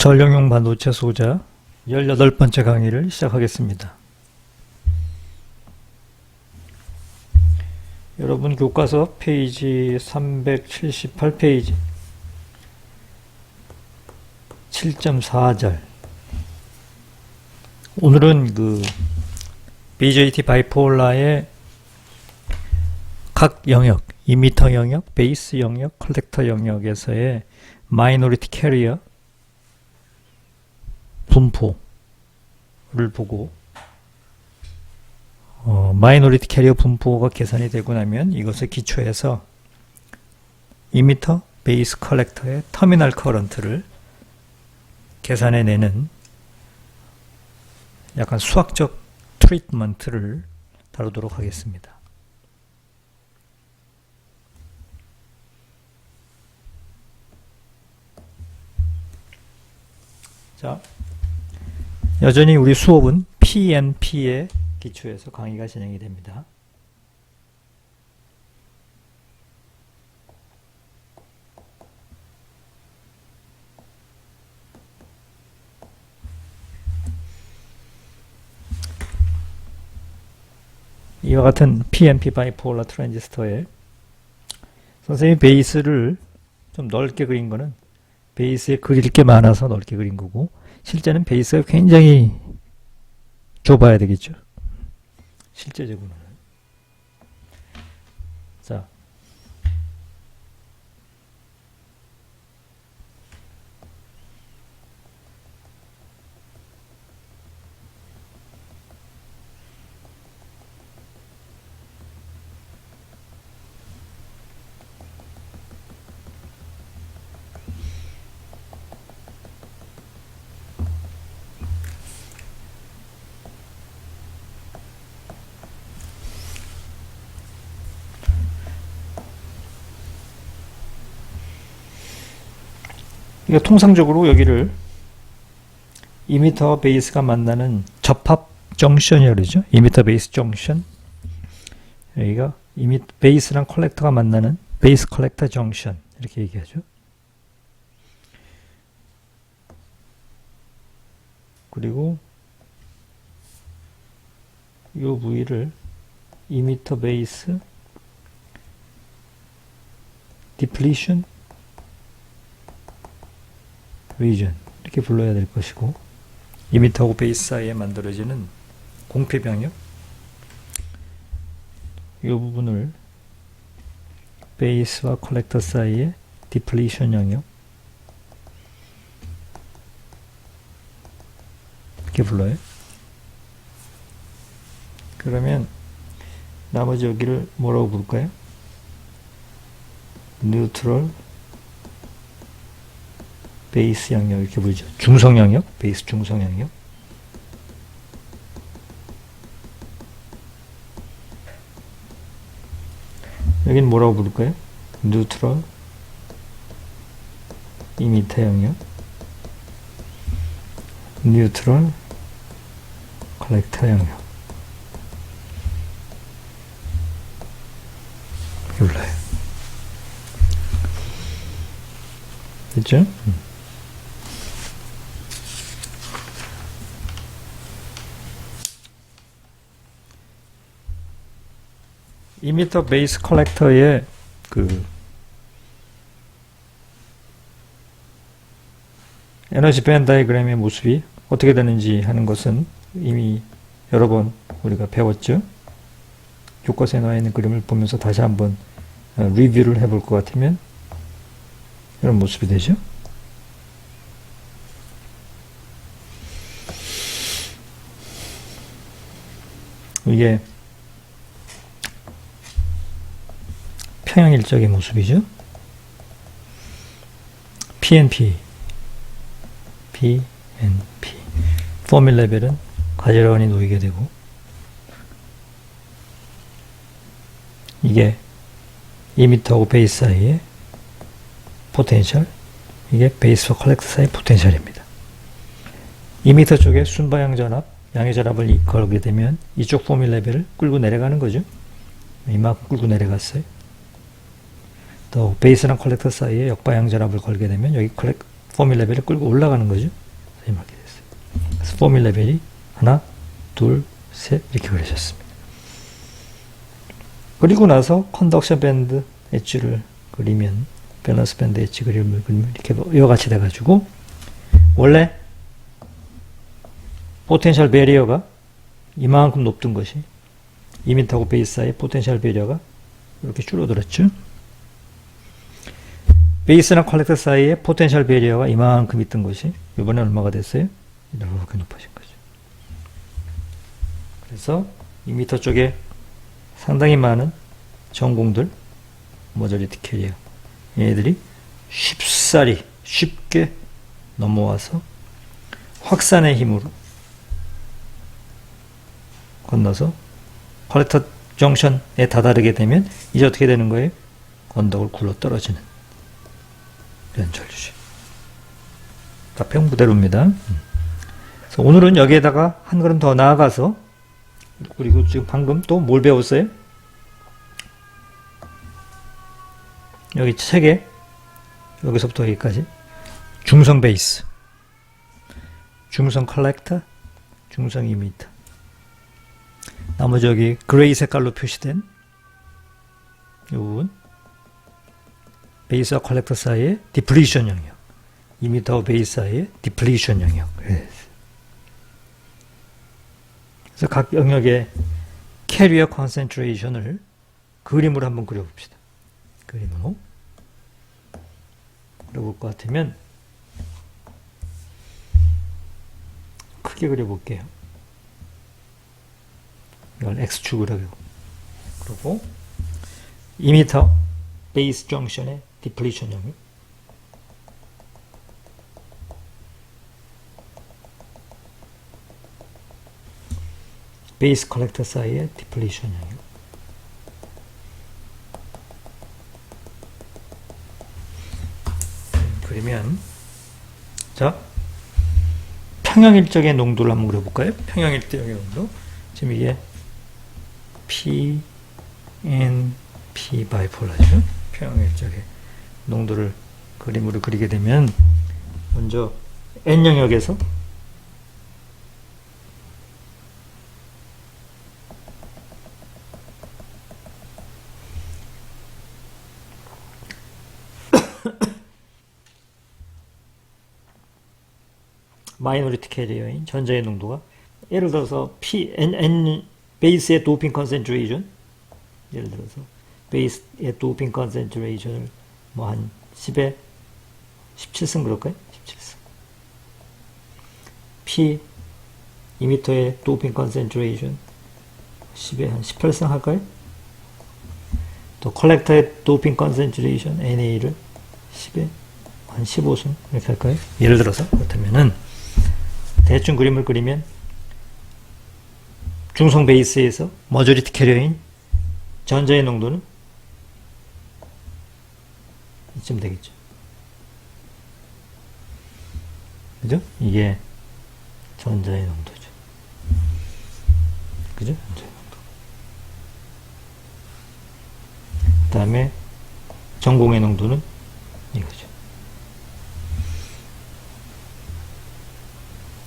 전력용 반도체 소자 18번째 강의를 시작하겠습니다. 여러분 교과서 페이지 378페이지 7.4절 오늘은 BJT 바이폴라의 각 영역, 이미터 영역, 베이스 영역, 컬렉터 영역에서의 마이너리티 캐리어 분포를 보고 마이너리티 캐리어 분포가 계산이 되고 나면 이것을 기초해서 이미터, 베이스 컬렉터의 터미널 커런트를 계산해내는 약간 수학적 트리트먼트를 다루도록 하겠습니다. 자, 여전히 우리 수업은 PNP에 기초해서 강의가 진행이 됩니다. 이와 같은 PNP 바이폴라 트랜지스터에 선생님이 베이스를 좀 넓게 그린 거는 베이스에 그릴 게 많아서 넓게 그린 거고, 실제는 베이스가 굉장히 좁아야 되겠죠. 실제적으로는. 자, 그러니까 통상적으로 여기를 이미터 베이스가 만나는 접합 정션이라고 그러죠. 이미터 베이스 정션. 여기가 베이스랑 컬렉터가 만나는 베이스 컬렉터 정션 이렇게 얘기하죠. 그리고 이 부위를 이미터 베이스 디플리션 리전 이렇게 불러야 될 것이고, 이미터하고 베이스 사이에 만들어지는 공패 병역, 이 부분을 베이스와 컬렉터 사이의 디플리션 영역 이렇게 불러요. 그러면 나머지 여기를 뭐라고 부를까요? 뉴트럴 베이스 영역 이렇게 부르죠. 중성 영역, 베이스 중성 영역. 여기는 뭐라고 부를까요? 뉴트럴 이미터 영역, 뉴트럴 컬렉터 영역 이렇게 불러요. 됐죠? 이미터 베이스 컬렉터의 에너지 밴드 다이그램의 모습이 어떻게 되는지 하는 것은 이미 여러 번 우리가 배웠죠. 교과서에 나와 있는 그림을 보면서 다시 한번 리뷰를 해볼 것 같으면 이런 모습이 되죠. 이게 평형일적의 모습이죠. PNP 포밀 레벨은 가지런히 놓이게 되고, 이게 이미터하고 베이스 사이의 포텐셜, 이게 베이스와 컬렉터 사이의 포텐셜입니다. 이미터 쪽에 순방향 전압, 양의 전압을 걸게 되면 이쪽 포밀 레벨을 끌고 내려가는 거죠. 이만큼 끌고 내려갔어요. 또 베이스랑 컬렉터 사이에 역방향 전압을 걸게 되면 여기 포밀 레벨을 끌고 올라가는 거죠. 이렇게 됐어요. 그래서 포밀 레벨이 하나, 둘, 셋 이렇게 그려졌습니다. 그리고 나서 컨덕션 밴드 엣지를 그리면 밸런스 밴드 엣지 그림을 그리면 이렇게 이와 같이 돼가지고 원래 포텐셜 베리어가 이만큼 높던 것이 이미터하고 베이스 사이의 포텐셜 베리어가 이렇게 줄어들었죠. 베이스나 컬렉터 사이에 포텐셜 베리어가 이만큼 있던 것이 이번에 얼마가 됐어요? 이렇게 높아진 거죠. 그래서 이미터 쪽에 상당히 많은 전공들, 머저리티 캐리어 얘네들이 쉽게 넘어와서 확산의 힘으로 건너서 컬렉터 정션에 다다르게 되면 이제 어떻게 되는 거예요? 언덕을 굴러 떨어지는 이런 전류죠. 가평 부대로입니다. 그래서 오늘은 여기에다가 한 걸음 더 나아가서 그리고 지금 방금 또 뭘 배웠어요? 여기 책에 여기서부터 여기까지 중성 베이스, 중성 컬렉터, 중성 이미터. 나머지 여기 그레이 색깔로 표시된 이 부분 베이스와 컬렉터 사이의 디플리션 영역, 이미터와 베이스 사이의 디플리션 영역. 그래서 각 영역의 캐리어 컨센트레이션을 그림으로 한번 그려봅시다. 그림으로 그려볼 것 같으면 크게 그려볼게요. 이걸 X축으로 하고 그리고 이미터 베이스 정션의 디플리션 영역, 베이스 컬렉터 사이의 디플리션 영역, 그러면 자 평형일적의 농도를 한번 그려볼까요? 평형일적의 농도. 지금 이게 P, N, P 바이폴라죠. 평형일적의 농도를 그림으로 그리게 되면 먼저 N 영역에서 마이너리티 캐리어인 전자의 농도가 예를 들어서 N 베이스의 도핑 컨센트레이션, 예를 들어서 베이스의 도핑 컨센트레이션을 뭐 한 10에 17승 그럴까요? 17승. P 이미터의 도핑 컨센트레이션 10에 한 18승 할까요? 또 컬렉터의 도핑 컨센트레이션 NA를 10에 한 15승 이렇게 할까요? 예를 들어서 그렇다면은 대충 그림을 그리면 중성 베이스에서 머저리티 캐리어인 전자의 농도는 이쯤 되겠죠. 그죠? 이게 전자의 농도죠. 그죠? 전자의 농도. 그 다음에 전공의 농도는 이거죠.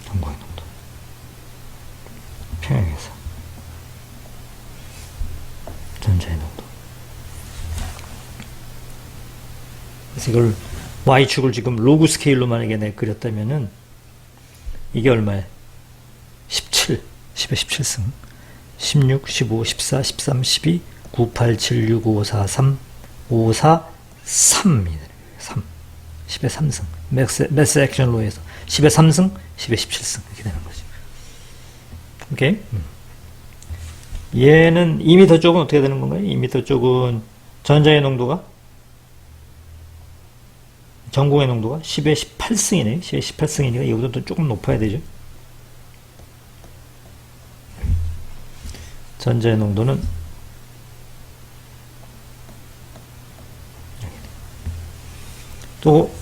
전공의 농도. 평형에서 전자의 농도. 그래서 이걸 Y축을 지금 로그 스케일로 만약에 내가 그렸다면은 이게 얼마야? 17, 10에 17승, 16, 15, 14, 13, 12, 9, 8, 7, 6, 5, 4, 3, 5, 4, 3이네. 3. 10에 3승. 매스 액션 로에서 10에 3승, 10에 17승. 이렇게 되는 거죠. 오케이? 얘는 2m 쪽은 어떻게 되는 건가요? 2m 쪽은 전자의 농도가 전공의 농도가 10에 18승이네요. 10에 18승이니까 이거보다 또 조금 높아야 되죠. 전자의 농도는 또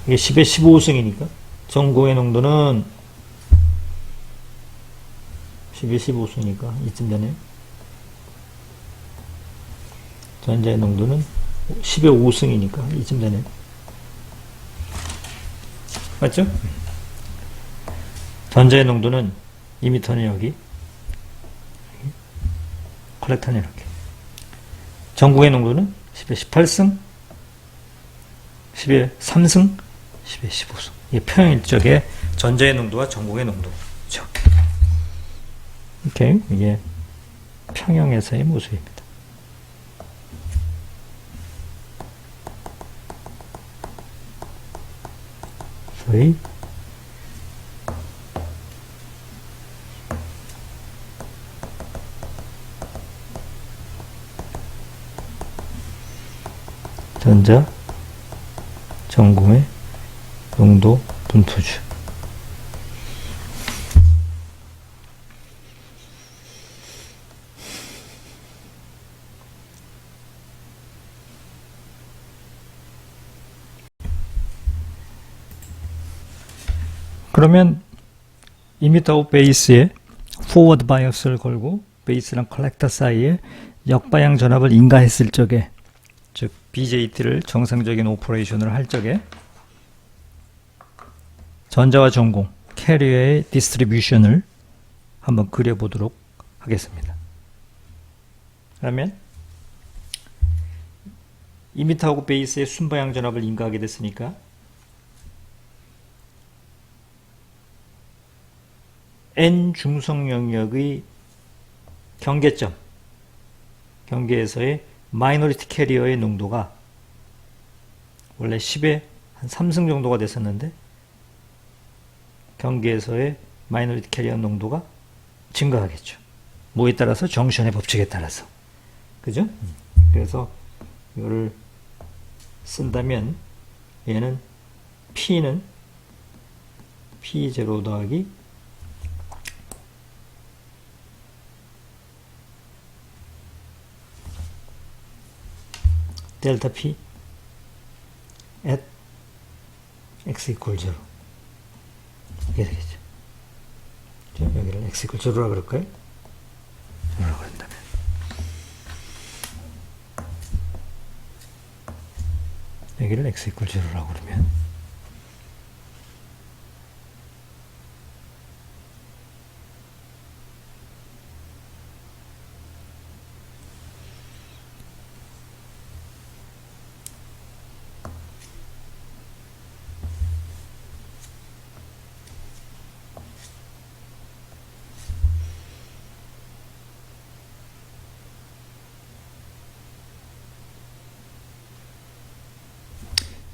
이게 10에 15승이니까 전공의 농도는 10에 15승이니까 이쯤 되네요. 전자의 농도는 10에 5승이니까 이쯤 되네요. 맞죠? 전자의 농도는 이미터는 여기, 컬렉터는 이렇게. 전궁의 농도는 10의 18승, 10의 3승, 10의 15승. 이게 평형일적의 전자의 농도와 전궁의 농도죠. 오케이. 이게 평형에서의 모습입니다. 소위 전자, 전궁의 농도 분포주. 그러면 이미터 베이스에 포워드 바이어스를 걸고 베이스랑 컬렉터 사이에 역방향 전압을 인가했을 적에, 즉 BJT를 정상적인 오퍼레이션을 할 적에 전자와 전공, 캐리어의 디스트리뷰션을 한번 그려보도록 하겠습니다. 그러면 이미터하고 베이스의 순방향 전압을 인가하게 됐으니까 N 중성 영역의 경계점, 경계에서의 마이너리티 캐리어의 농도가 원래 10의 한 3승 정도가 됐었는데 경계에서의 마이너리티 캐리어 농도가 증가하겠죠. 뭐에 따라서? 정션의 법칙에 따라서. 그죠? 그래서 이거를 쓴다면 얘는 P는 P0 더하기 델타 P at x equal 0 이게 되겠죠. 여기를 x equal 0라 그럴까요? 0라고 한다면 여기를 x equal 0라고 그러면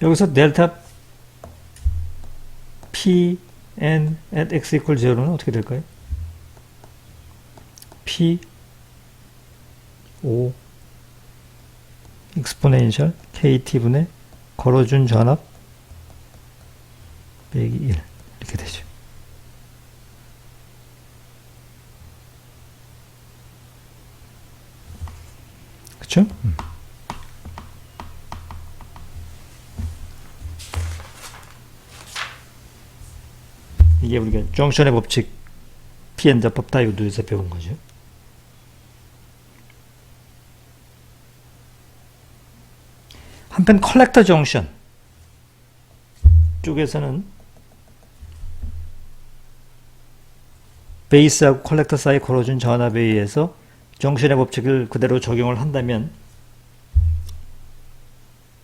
여기서 델타 P n at x equal 0는 어떻게 될까요? P O exponential KT분의 걸어준 전압 빼기 1 이렇게 되죠. 그쵸? 이게 우리가 정션의 법칙 피엔자법 다이오드에서 배운 거죠. 한편 컬렉터 정션 쪽에서는 베이스하고 컬렉터 사이 걸어준 전압에 의해서 정션의 법칙을 그대로 적용을 한다면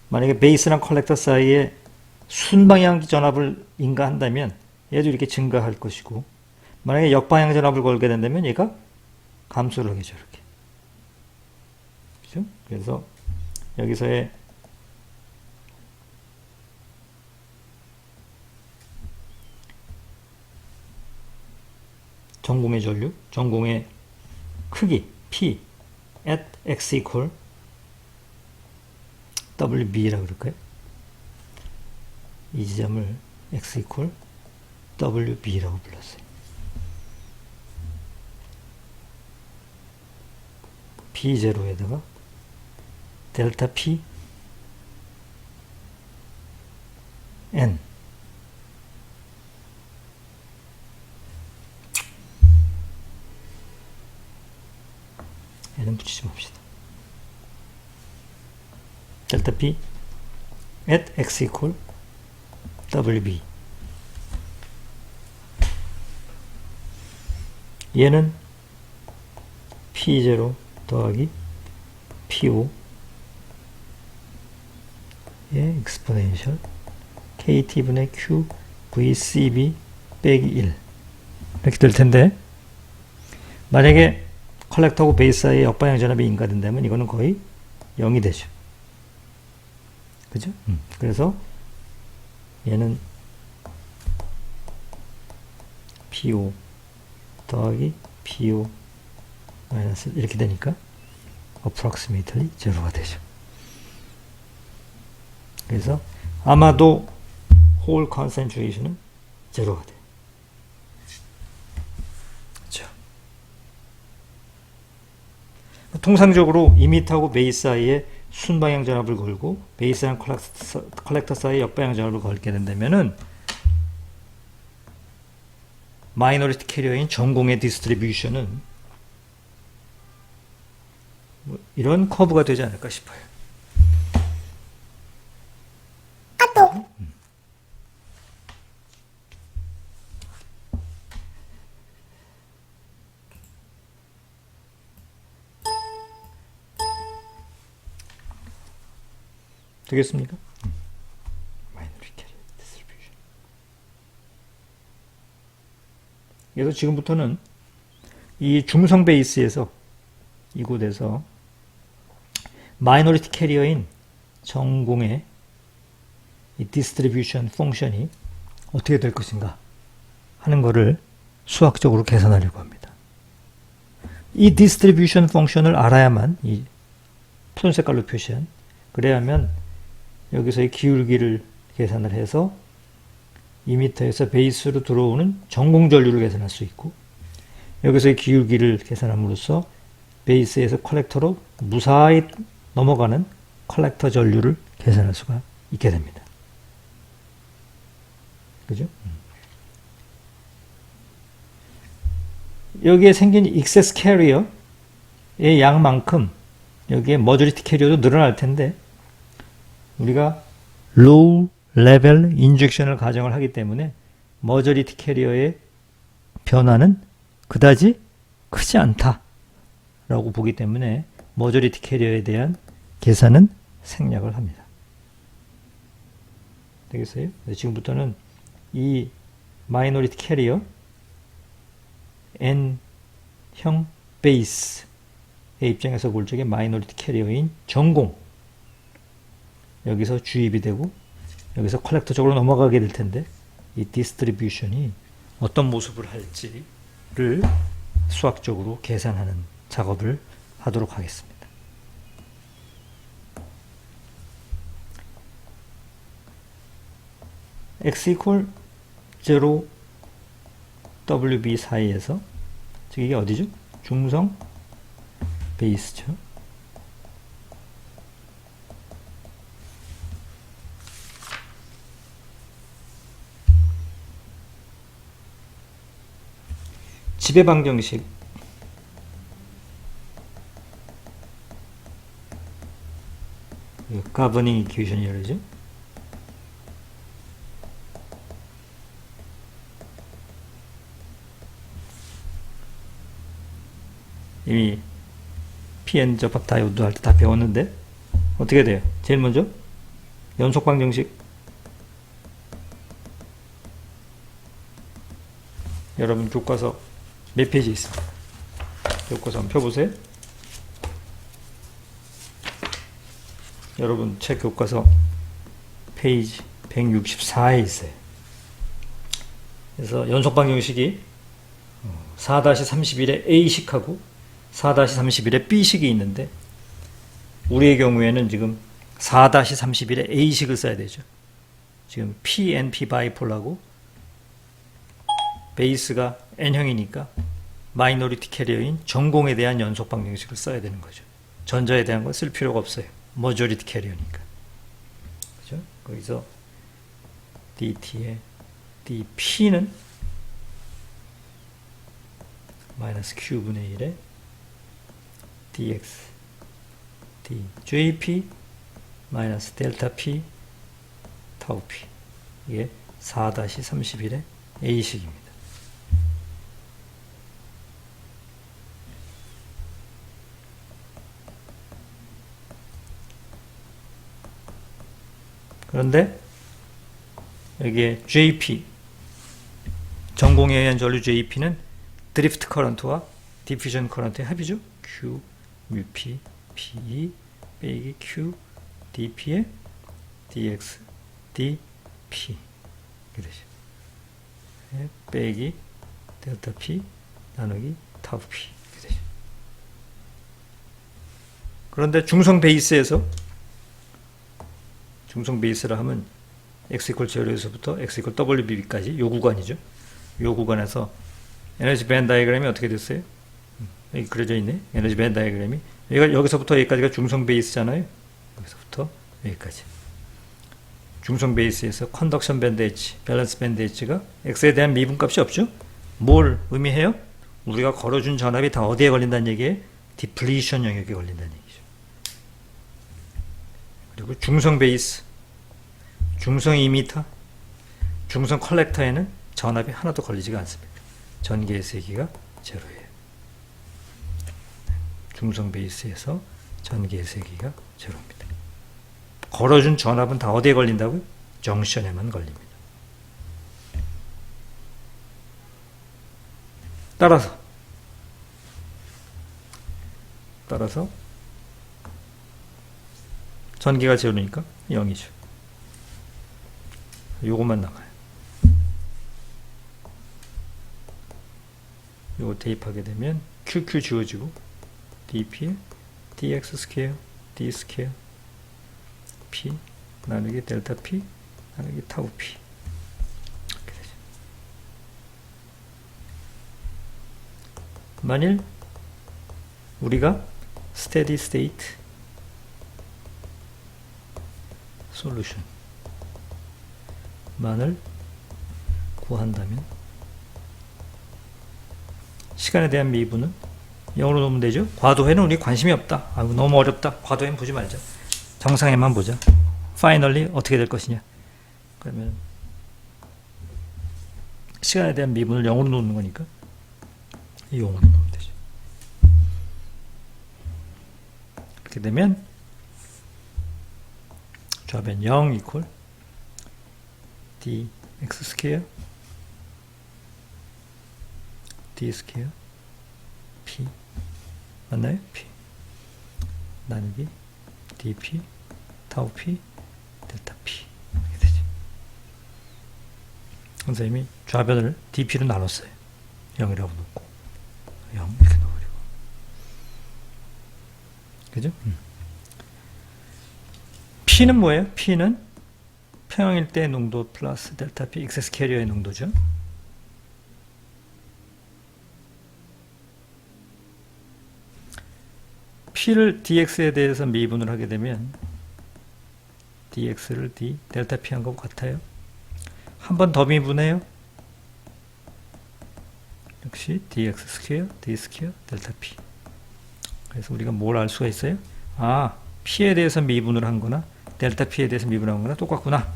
만약에 베이스랑 컬렉터 사이에 순방향 전압을 인가한다면 얘도 이렇게 증가할 것이고 만약에 역방향 전압을 걸게 된다면 얘가 감소를 하겠죠. 이렇게. 그죠? 그래서 여기서의 전공의 전류, 전공의 크기 P at x equal WB라고 그럴까요? 이 지점을 x equal WB라고 불렀어요. B0에다가 델타 P N N은 붙이지 맙시다. 델타 P at x equal WB 얘는 P0 더하기 P5 예, exponential KT분의 Q VCB 빼기 1 이렇게 될 텐데, 만약에 컬렉터하고 베이스 사이에 역방향 전압이 인가된다면 이거는 거의 0이 되죠. 그죠? 그래서 얘는 P5 더하기 P5 마이너스 이렇게 되니까 approximately 제로가 되죠. 그래서 아마도 홀 컨센트레이션은 제로가 돼요. 그렇죠. 통상적으로 이미터하고 베이스 사이에 순방향 전압을 걸고 베이스랑 컬렉터 사이에 역방향 전압을 걸게 된다면은 마이너리티 캐리어인 전공의 디스트리뷰션은 뭐 이런 커브가 되지 않을까 싶어요. 되겠습니까? 마이너리티 캐리어 디스트리뷰션. 그래서 지금부터는 이 중성 베이스에서 이곳에서 마이너리티 캐리어인 전공의 이 디스트리뷰션 펑션이 어떻게 될 것인가 하는 것을 수학적으로 계산하려고 합니다. 이 디스트리뷰션 펑션을 알아야만, 이 푸른 색깔로 표시한, 그래야만 여기서의 기울기를 계산을 해서 2m에서 베이스로 들어오는 전공 전류를 계산할 수 있고, 여기서의 기울기를 계산함으로써 베이스에서 컬렉터로 무사히 넘어가는 컬렉터 전류를 계산할 수가 있게 됩니다. 그죠? 여기에 생긴 익세스 캐리어의 양만큼 여기에 머저리티 캐리어도 늘어날 텐데, 우리가 로우 레벨 인젝션을 가정을 하기 때문에 머저리티 캐리어의 변화는 그다지 크지 않다라고 보기 때문에 머저리티 캐리어에 대한 계산은 생략을 합니다. 되겠어요? 지금부터는 이 마이너리티 캐리어 N형 베이스의 입장에서 볼 적에 마이너리티 캐리어인 전공, 여기서 주입이 되고 여기서 컬렉터 쪽으로 넘어가게 될 텐데, 이 디스트리뷰션이 어떤 모습을 할지를 수학적으로 계산하는 작업을 하도록 하겠습니다. x equal 0 WB 사이에서, 즉 이게 어디죠? 중성 베이스죠. 지배 방정식 가버닝 이퀘이션이 이러죠. 이미 PN 접합 다이오드 할 때 다 배웠는데 어떻게 돼요? 제일 먼저 연속 방정식, 여러분 교과서 몇 페이지 있습니다. 교과서 한번 펴보세요. 여러분 책 교과서 페이지 164에 있어요. 그래서 연속 방정식이 4-31의 A식하고 4-31의 B식이 있는데, 우리의 경우에는 지금 4-31의 A식을 써야 되죠. 지금 PNP 바이폴하고 베이스가 N형이니까 마이너리티 캐리어인 전공에 대한 연속 방정식을 써야 되는 거죠. 전자에 대한 건 쓸 필요가 없어요. 머저리티 캐리어니까. 그죠? 거기서 DT의 DP는 마이너스 Q분의 1에 DX DJP 마이너스 델타 P 타우 P, 이게 4-31의 A식입니다. 그런데 여기에 JP, 전공에 의한 전류 JP는 드리프트 커런트와 디퓨전 커런트의 합이죠. Q, UP, PE, 빼기 Q, DP의 DX, DP. 이렇게 되죠. 빼기 델타 P 나누기 타우 P. 이렇게 되죠. 그런데 중성 베이스라 하면 x 이퀄 제로에서부터 x 이퀄 WB까지 요 구간이죠. 요 구간에서 에너지 밴 다이어그램이 어떻게 됐어요? 여기 그려져 있네. 에너지 밴 다이어그램이 여기서부터 여기까지가 중성 베이스잖아요. 여기서부터 여기까지. 중성 베이스에서 컨덕션 밴드 H, 밸런스 밴드 H가 X에 대한 미분값이 없죠? 뭘 의미해요? 우리가 걸어준 전압이 다 어디에 걸린다는 얘기예요? 디플리션 영역에 걸린다는 얘기죠. 그리고 중성 베이스, 중성 이미터, 중성 컬렉터에는 전압이 하나도 걸리지가 않습니다. 전기의 세기가 제로예요. 중성 베이스에서 전기의 세기가 제로입니다. 걸어준 전압은 다 어디에 걸린다고요? 정션에만 걸립니다. 따라서 전기가 제로니까 0이죠. 요것만 남아요. 요거 대입하게 되면 QQ 지워지고 DP에 DX 스퀘어, D 스퀘어, P 나누기 델타 P 나누기 타우 P. 이렇게 되죠. 만일 우리가 스테디 스테이트 솔루션만을 구한다면 시간에 대한 미분은 0으로 놓으면 되죠. 과도해는 우리 관심이 없다. 아이고, 너무 어렵다. 과도해는 보지 말자. 정상에만 보자. 파이널리 어떻게 될 것이냐. 그러면 시간에 대한 미분을 0으로 놓는 거니까 0으로 놓으면 되죠. 이렇게 되면 좌변 0 이퀄 dx 스퀘어 d 스퀘어 p 맞나요? p 나누기 dp 타우 p 델타 p 이렇게 되죠. 선생님이 좌변을 dp로 나눴어요. 0이라고 놓고 0 이렇게 넣어버리고 그죠? P는 뭐예요? P는 평형일 때 농도 플러스 델타 P XS 캐리어의 농도죠. P를 dx에 대해서 미분을 하게 되면 dx를 d 델타 P 한 것 같아요. 한 번 더 미분해요. 역시 dx 스퀘어, d 스퀘어, 델타 P. 그래서 우리가 뭘 알 수가 있어요? 아, P에 대해서 미분을 한 거나 델타 P에 대해서 미분한 거나 똑같구나.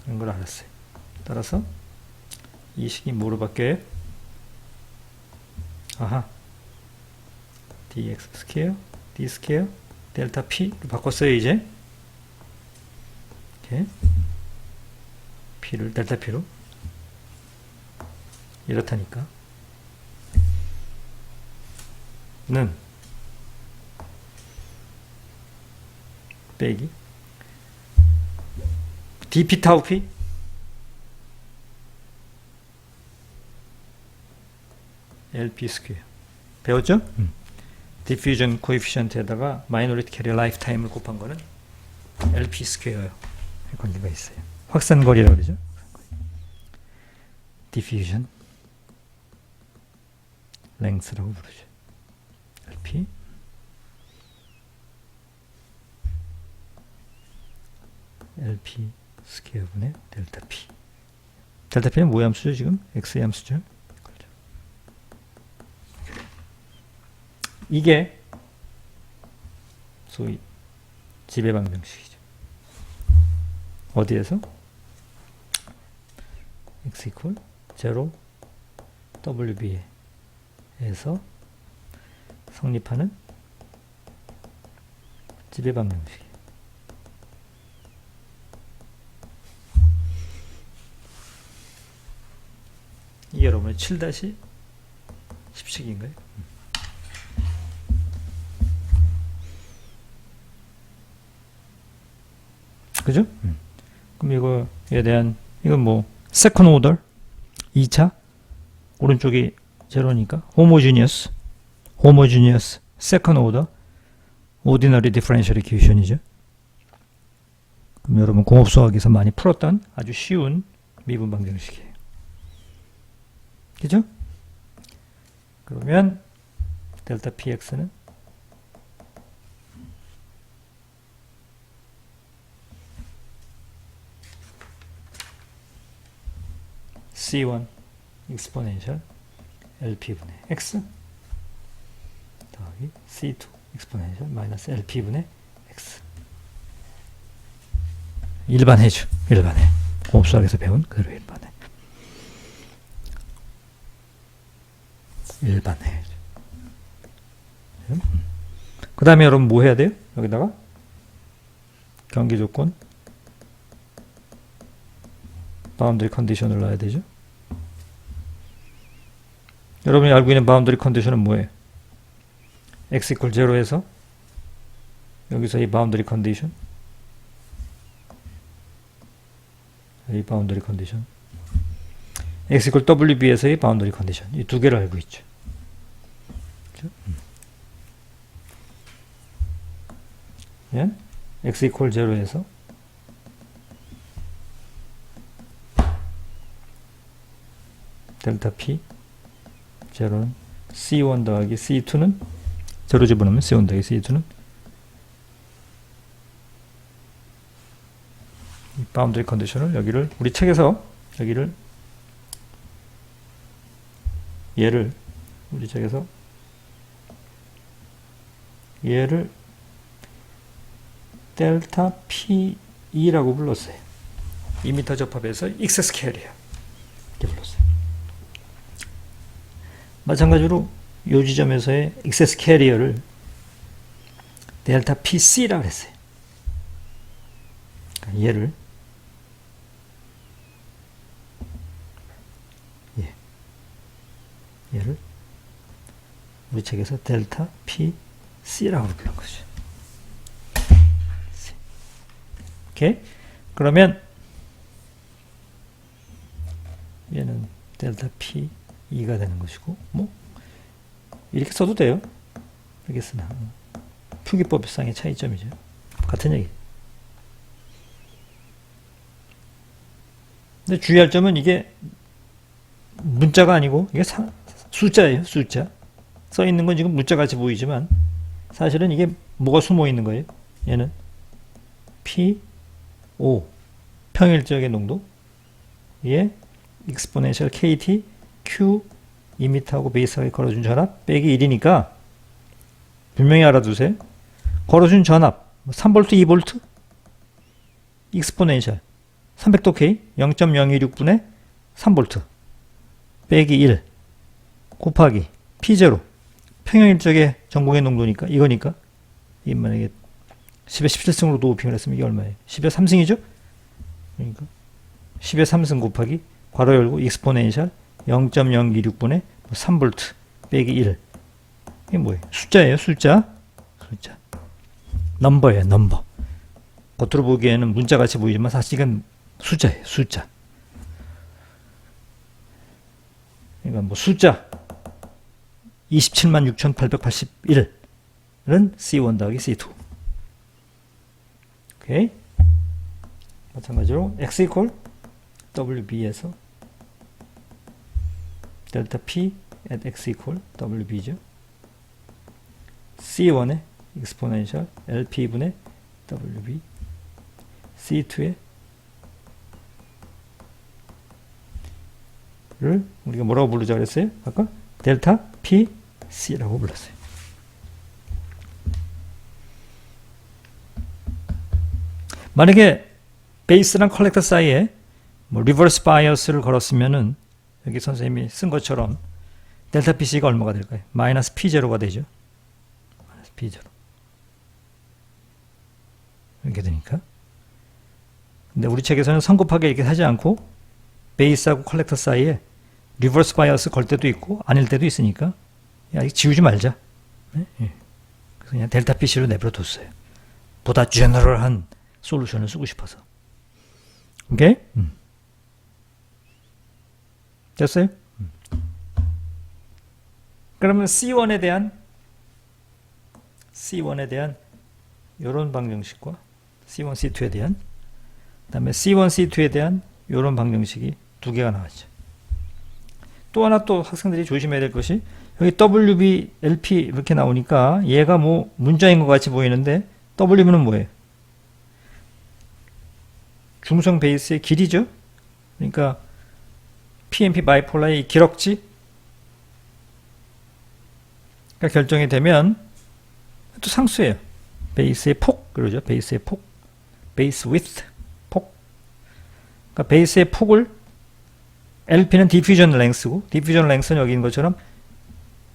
그런 걸 알았어요. 따라서 이 식이 뭐로 바뀌어요? 아하. dx 스퀘어, d 스퀘어, 델타 P로 바꿨어요, 이제. 이렇게. P를 델타 P로. 이렇다니까. 는 빼기 dp 타우 p lp 스퀘어 배웠죠? 디퓨전 코에피션트에다가 마이너리티 캐리어 라이프 타임을 곱한 거는 lp 스퀘어의 관계가 있어요. 확산거리라고 그러죠. 디퓨전 랭스라고 부르죠. lp lp 스퀘어분의 델타 p. 델타 p는 뭐의 함수죠? 지금 x의 함수죠. 그렇죠. 이게 소위 지배방 정식이죠. 어디에서? x 이퀄 0 wb에서 성립하는 지배방 정식. 이게 여러분의 7-10식인가요? 그죠? 그럼 이거에 대한, 이건 뭐, second order, 2차, 오른쪽이 제로니까, homogeneous, second order, ordinary differential equation이죠. 그럼 여러분 공업수학에서 많이 풀었던 아주 쉬운 미분 방정식이에요. 그죠? 그러면, 델타 px는 C1 exponential LP분의 X 더하기 C2 exponential 마이너스 LP분의 X. 일반해죠. 일반해. 공업수학에서 배운 그대로 일반해. 일반해. 그 다음에 여러분 뭐 해야 돼요? 여기다가 경기조건 바운더리 컨디션을 넣어야 되죠. 여러분이 알고 있는 바운더리 컨디션은 뭐예요? x equal 0에서 여기서 이 바운더리 컨디션, 이 바운더리 컨디션, x equal wb에서의 바운더리 컨디션, 이 두 개를 알고 있죠. 그렇죠? x equal 0에서 델타 P 제로는 C1 더하기 C2는 제로 집어넣으면 C1 더하기 C2는 바운더리 컨디션을 여기를 우리 책에서 여기를 얘를 우리 책에서 얘를 델타 P2라고 불렀어요. 2m 접합에서 X 스케일이에요. 이렇게 불렀어요. 마찬가지로 이 지점에서의 액세스 캐리어를 델타 PC라고 했어요. 얘를 얘를 우리 책에서 델타 PC라고 부른 거죠. 오케이? 그러면 얘는 델타 P2가 되는 것이고, 뭐 이렇게 써도 돼요. 이렇게 쓰나 표기법상의 차이점이죠. 같은 얘기. 근데 주의할 점은 이게 문자가 아니고 이게 숫자예요. 숫자. 써 있는 건 지금 문자같이 보이지만 사실은 이게 뭐가 숨어 있는 거예요. 얘는 P5 평일적의 농도, 얘 exponential KT Q 2m하고 베이스하게 걸어준 전압 빼기 1이니까 분명히 알아두세요. 걸어준 전압 3V 2V exponential 300도 K 0.026분의 3V 빼기 1 곱하기 P0 평형일적의 전공의 농도니까 이거니까 이 만약에 10의 17승으로 도우핑을 했으면 이게 얼마예요? 10의 3승이죠? 그러니까 10의 3승 곱하기 괄호 열고 exponential 0.026분의 3V 빼기 1 이게 뭐예요? 숫자예요. 숫자 넘버예요. 넘버. 겉으로 보기에는 문자같이 보이지만 사실 이건 숫자예요. 숫자. 그러니까 뭐 숫자 276,881은 C1 더하기 C2. 오케이. 마찬가지로 X equal WB에서 델타 P at X equal WB죠. C1의 exponential LP분의 WB C2의 를 우리가 뭐라고 부르자 그랬어요? 아까 델타 PC라고 불렀어요. 만약에 베이스랑 컬렉터 사이에 뭐 리버스 바이어스를 걸었으면은 여기 선생님이 쓴 것처럼 델타 PC가 얼마가 될까요? 마이너스 P0가 되죠. 마이너스 P0 이렇게 되니까. 근데 우리 책에서는 선 곱하기 이렇게 하지 않고 베이스하고 컬렉터 사이에 리버스 바이어스 걸 때도 있고 아닐 때도 있으니까 야, 이거 지우지 말자. 네? 예. 그래서 그냥 델타 PC로 내버려뒀어요. 보다 제너럴한 솔루션을 쓰고 싶어서. 오케이? 됐어요? 그러면 C1에 대한 이런 방정식과 C1, C2에 대한 그 다음에 C1, C2에 대한 이런 방정식이 두 개가 나왔죠. 또 하나 또 학생들이 조심해야 될 것이 여기 WB, LP 이렇게 나오니까 얘가 뭐 문자인 것 같이 보이는데 W는 뭐예요? 중성 베이스의 길이죠. 그러니까 PNP 바이폴라의 기럭지가 결정이 되면 또 상수예요. 베이스의 폭 그러죠. 베이스의 폭, 베이스 위드 폭. 그러니까 베이스의 폭을 LP는 디퓨전 랭스고 디퓨전 랭스는 여기 있는 것처럼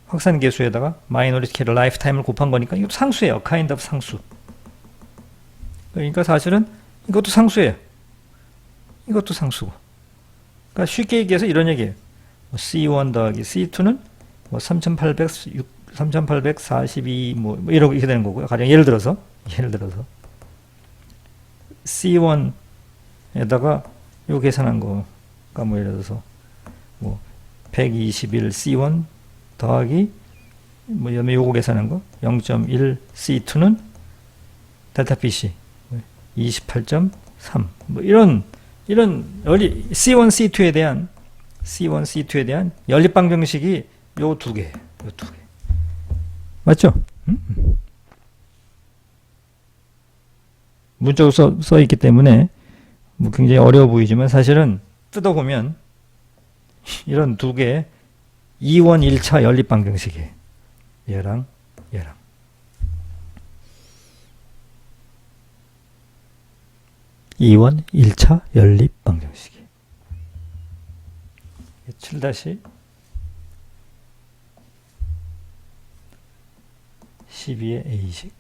확산 계수에다가 마이너리티 캐리 라이프 타임을 곱한 거니까 이것도 상수예요. kind of 상수. 그러니까 사실은 이것도 상수예요. 이것도 상수고. 그러니까 쉽게 얘기해서 이런 얘기예요. C1 더하기 C2는 뭐 3842 뭐 이렇게 되는 거고요. 가령 예를 들어서 C1에다가 요 계산한 거가 뭐 예를 들어서 뭐 121 C1 더하기 뭐 요거 계산한 거 0.1 C2는 델타 PC 28.3 뭐 이런 C1, C2에 대한 연립 방정식이 요 두 개. 맞죠? 문자로 써 있기 때문에 뭐 굉장히 어려워 보이지만 사실은 뜯어보면 이런 두 개 2원 1차 연립 방정식이에요. 얘랑 2원 1차 연립 방정식이 7-12의 A식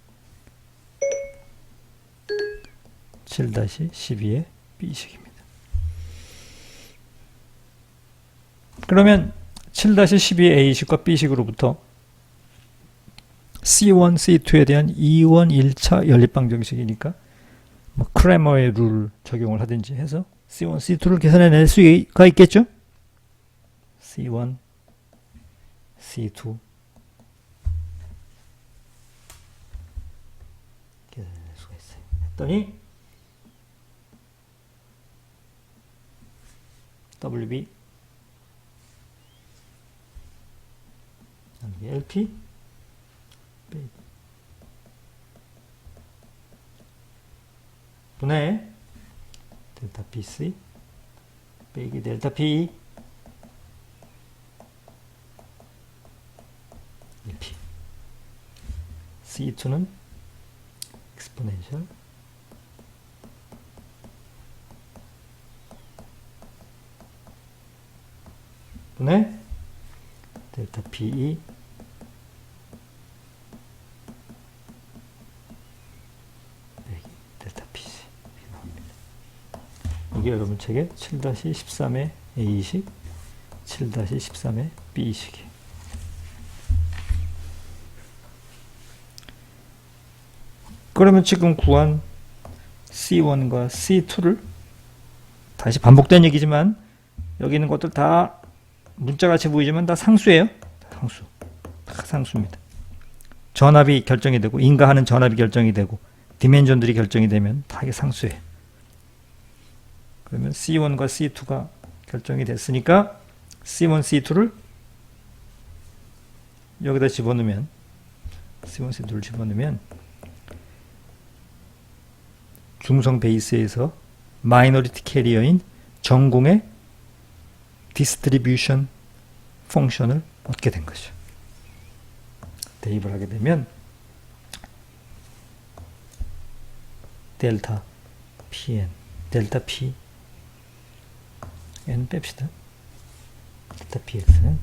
7-12의 B식입니다. 그러면 7-12의 A식과 B식으로부터 C1, C2에 대한 2원 1차 연립 방정식이니까 뭐 크레머의 룰 적용을 하든지 해서 C1, C2를 계산해낼 수가 있겠죠? C1, C2 계산해낼 수가 있어요. 했더니 WB LP 분의 델타 PC 빼기 델타 P LP C2는 exponential 분의 델타 PE 이게 여러분 책에 7-13의 A식, 7-13의 B식이. 그러면 지금 구한 C1과 C2를 다시 반복된 얘기지만 여기 있는 것들 다 문자같이 보이지만 다 상수예요. 다 상수입니다. 전압이 결정이 되고 인가하는 전압이 결정이 되고 디멘전들이 결정이 되면 다 이게 상수예요. 그러면 C1과 C2가 결정이 됐으니까 C1, C2를 여기다 집어넣으면 C1, C2를 집어넣으면 중성 베이스에서 마이너리티 캐리어인 전공의 디스트리뷰션 펑션을 얻게 된 거죠. 대입을 하게 되면 델타 PN, 델타 P n 뺍시다. 델타 px는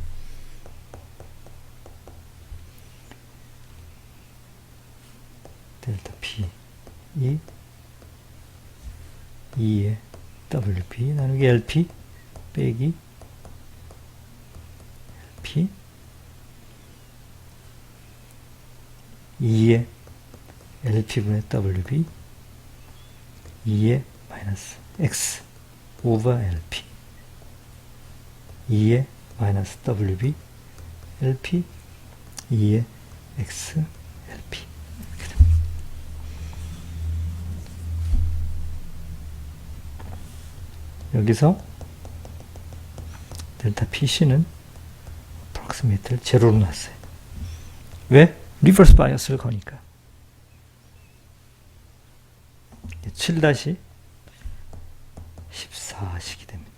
델타 p 이 2의 wp 나누기 lp 빼기 2의 LP분의 WB 2의 마이너스 X 오버 LP 2의 마이너스 WB LP 2의 X LP 여기서 델타 PC는 approximate를 제로로 놨어요. 왜? 리버스 바이어스를 거니까. 7-14식이 됩니다.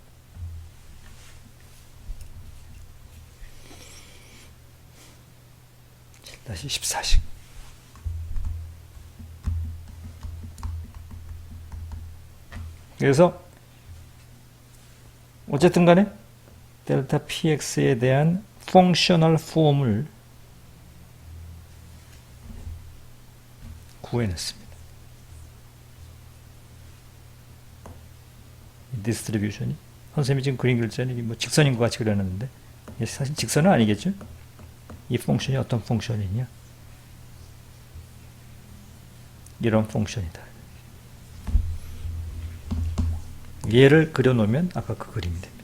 다시 14식. 그래서 어쨌든 간에 델타 px에 대한 펑셔널 폼을 구해냈습니다. 디스트리뷰션이 선생님이 지금 그린 글자는 뭐 직선인 것 같이 그려놨는데 사실 직선은 아니겠죠? 이 펑션이 어떤 펑션이냐? 이런 펑션이다. 얘를 그려놓으면 아까 그 그림이 됩니다.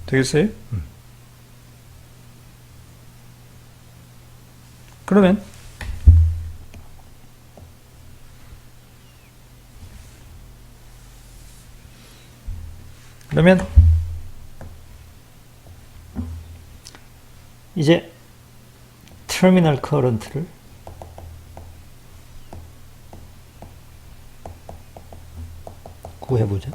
되겠어요? 그러면 이제 터미널 커런트를 구해보자.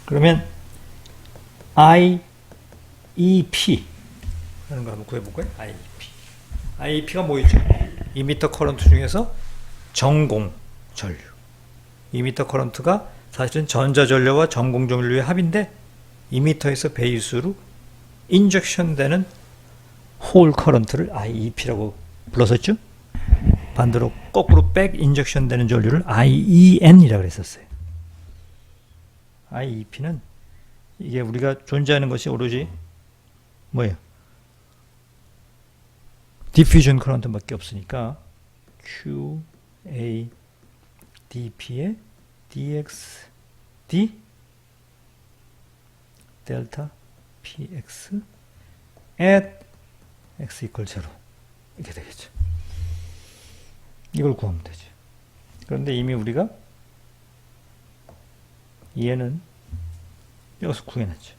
그러면 IEP 라는 걸 한번 구해볼까요? IEP가 뭐였죠? 이미터 커런트 중에서 전공 전류. 이미터 커런트가 사실은 전자 전류와 전공 전류의 합인데 이미터에서 베이스로 인젝션 되는 홀 커런트를 IEP라고 불렀었죠? 반대로 거꾸로 백 인젝션 되는 전류를 IEN이라고 했었어요. IEP는 이게 우리가 존재하는 것이 오로지 뭐예요? 디퓨전 커런트밖에 없으니까 QADP의 DXD 델타 PX at X equal 0 이렇게 되겠죠. 이걸 구하면 되죠. 그런데 이미 우리가 얘는 여기서 구해놨죠.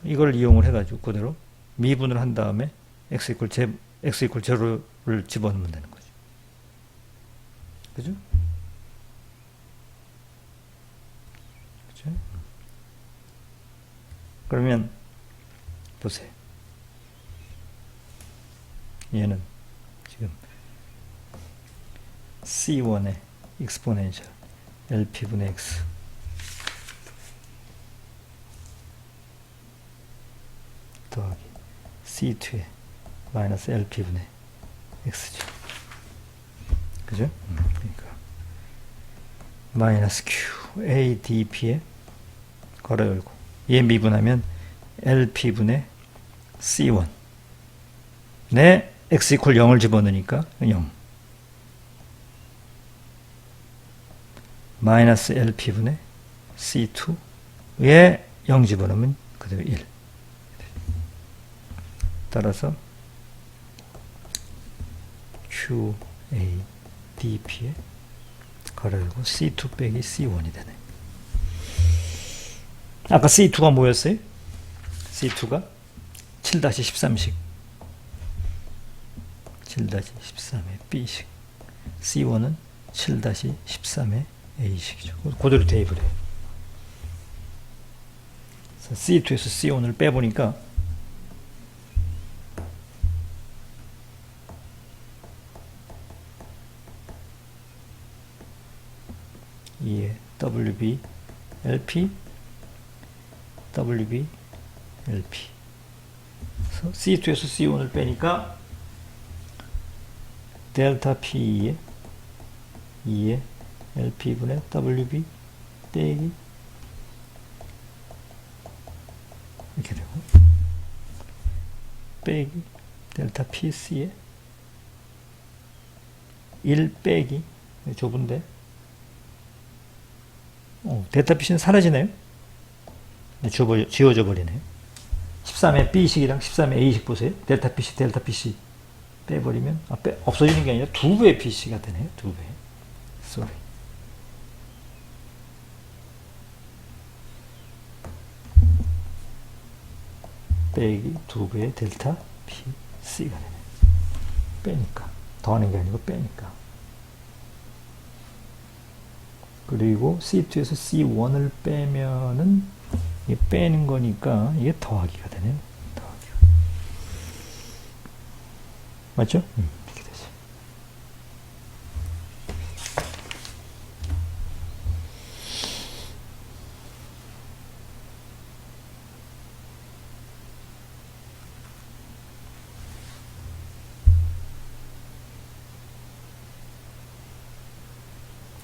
이걸 이용을 해가지고 그대로 미분을 한 다음에 x equal 0를 집어넣으면 되는 거죠. 그죠? 그죠? 그러면 보세요. 얘는 지금 C1의 exponential LP분의 X 더하기 C2의 마이너스 LP분의 X죠. 그죠? 그러니까 마이너스 QADP에 걸어 열고 얘 미분하면 LP분의 C1 내 X 이퀄 0을 집어넣으니까 0 마이너스 LP분의 C2에 0 집어넣으면 그대로 1 따라서 QADP에 걸어열고 C2 빼기 C1이 되네. 아까 C2가 뭐였어요? C2가 7-13식 7-13의 B식 C1은 7-13의 A식이죠. 그대로 대입을 해요. C2에서 C1을 빼보니까 2에 WB LP WB LP. C2에서 C1을 빼니까 델타 P에 2에 LP분의 WB 빼기 이렇게 되고, 빼기 델타 PC에 1 빼기 좁은데 델타 PC는 사라지네요. 지워져 버리네요. 13의 B식이랑 13의 A식 보세요. 델타 PC 빼버리면 없어지는 게 아니라 2배의 PC가 되네요. 2배. sorry. 빼기 2배의 델타 PC가 되네. 빼니까. 더하는 게 아니고 빼니까. 그리고 C2에서 C1을 빼면은 이게 빼는 거니까 이게 더하기가 되네요. 더하기가. 맞죠? 이렇게 되죠.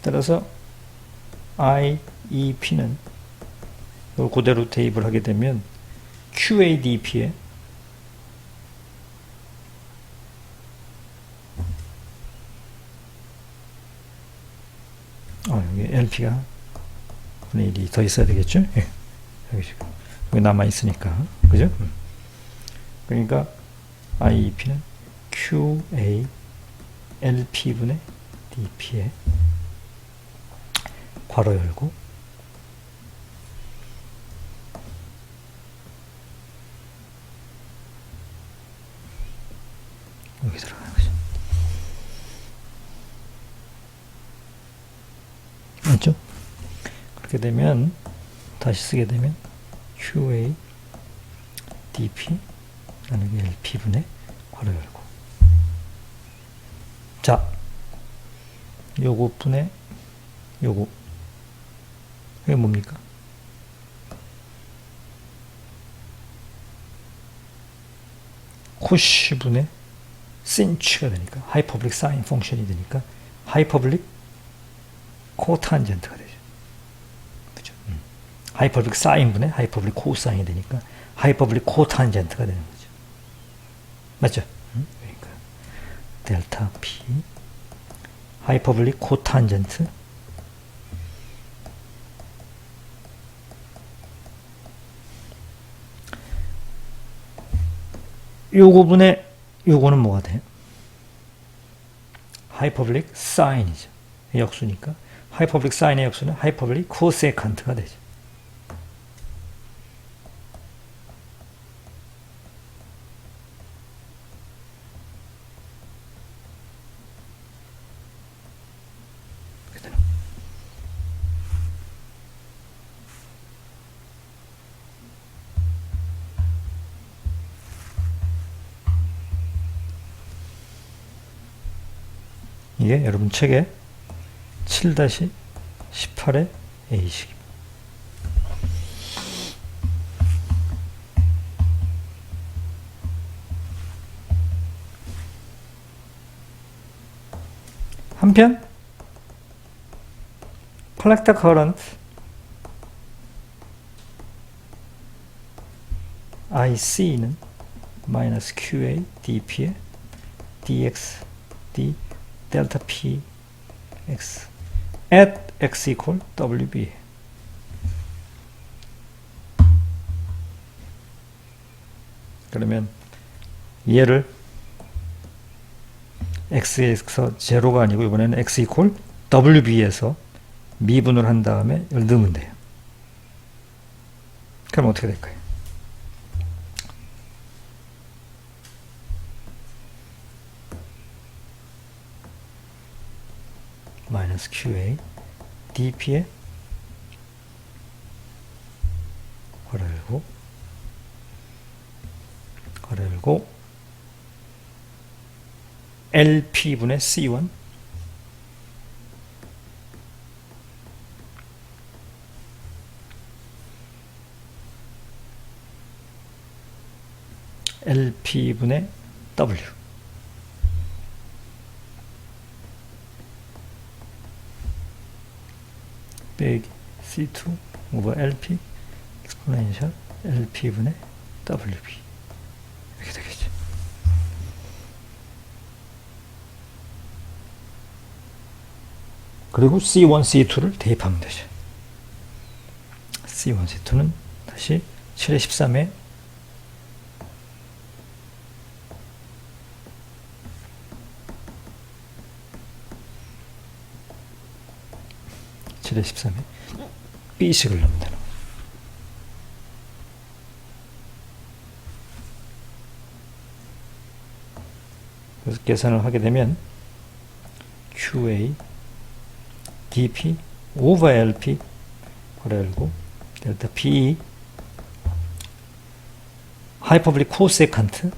따라서 IEP는 이걸 그대로 대입을 하게 되면 QADP에 여기 LP가 분의 1이 더 있어야 되겠죠? 예. 여기 지금 여기 남아 있으니까, 그죠? 그러니까 IEP는 QALP분의 DP에 괄호 열고 여기 들어가는 거죠. 맞죠? 그렇게 되면 다시 쓰게 되면 QA DP 나누기 LP분의 괄호 열고, 자 요거 분의 요거 이게 뭡니까? 코시분의 신치가 되니까 하이퍼블릭 사인 펑션이 되니까 하이퍼블릭 코탄젠트가 되죠. 그죠? 하이퍼블릭 사인분의 하이퍼블릭 코사인이 되니까 하이퍼블릭 코탄젠트가 되는 거죠. 맞죠? 그러니까 델타 P 하이퍼블릭 코탄젠트 요거분의 요거는 뭐가 돼요? 하이퍼블릭 사인이죠. 역수니까 하이퍼블릭 사인의 역수는 하이퍼블릭 코세컨트가 되죠. 이게 여러분 책에 7-18의 A식입니다. 한편 collector current IC는 마이너스 QA DP에 DX D 델타 P X at X equal WB. 그러면 얘를 X에서 제로가 아니고 이번에는 X equal WB에서 미분을 한 다음에 이걸 넣으면 돼요. 그럼 어떻게 될까요? 마이너스 QA DP에 괄호 열고 LP분의 C1 LP분의 W 빼기 C2 오버 LP exponential LP분의 WB 이렇게 되겠죠. 그리고 C1, C2를 대입하면 되죠. C1, C2는 다시 7의 13에 7의 13에 B식을 넣으면 되는 거죠. 그래서 계산을 하게 되면 QA DP 오버 LP 괄호 델타 PE 하이퍼블릭 코세칸트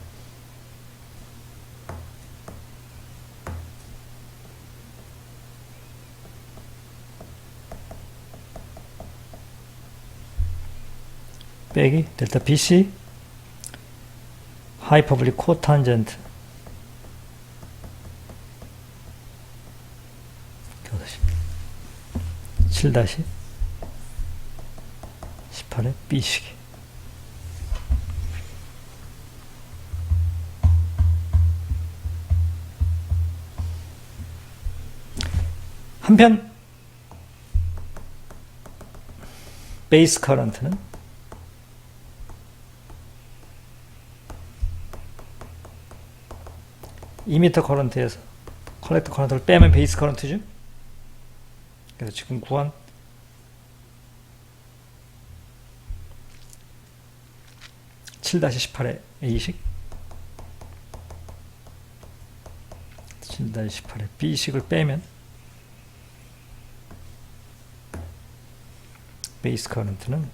빼기 델타 BC 하이퍼블릭 코탄젠트 7-18의 B식이 한편 베이스 커런트는 이미터 커런트에서 컬렉터 커런트를 빼면 베이스 커런트죠. 그래서 지금 구한 7-18의 A식 7-18의 B식을 빼면 베이스 커런트는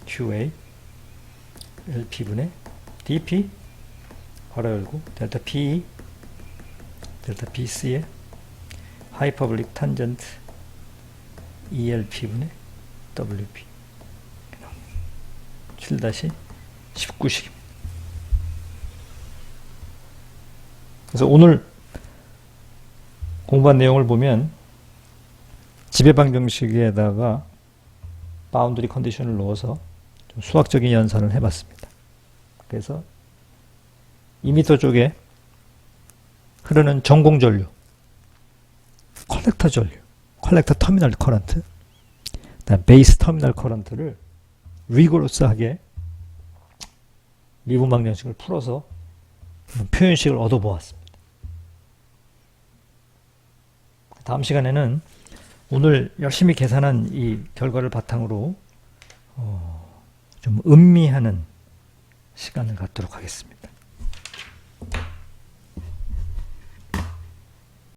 QA LP분의 DP 괄호 열고 델타 PE 델타 BC의 하이퍼블릭 탄젠트 ELP분의 WB 7-19식입니다. 그래서 오늘 공부한 내용을 보면 지배방정식에다가 바운드리 컨디션을 넣어서 좀 수학적인 연산을 해봤습니다. 그래서 2m 쪽에 흐르는 전공 전류, 컬렉터 전류, 컬렉터 터미널 커런트, 그다음 베이스 터미널 커런트를 리고러스하게 미분 방정식을 풀어서 표현식을 얻어보았습니다. 다음 시간에는 오늘 열심히 계산한 이 결과를 바탕으로 좀 음미하는 시간을 갖도록 하겠습니다.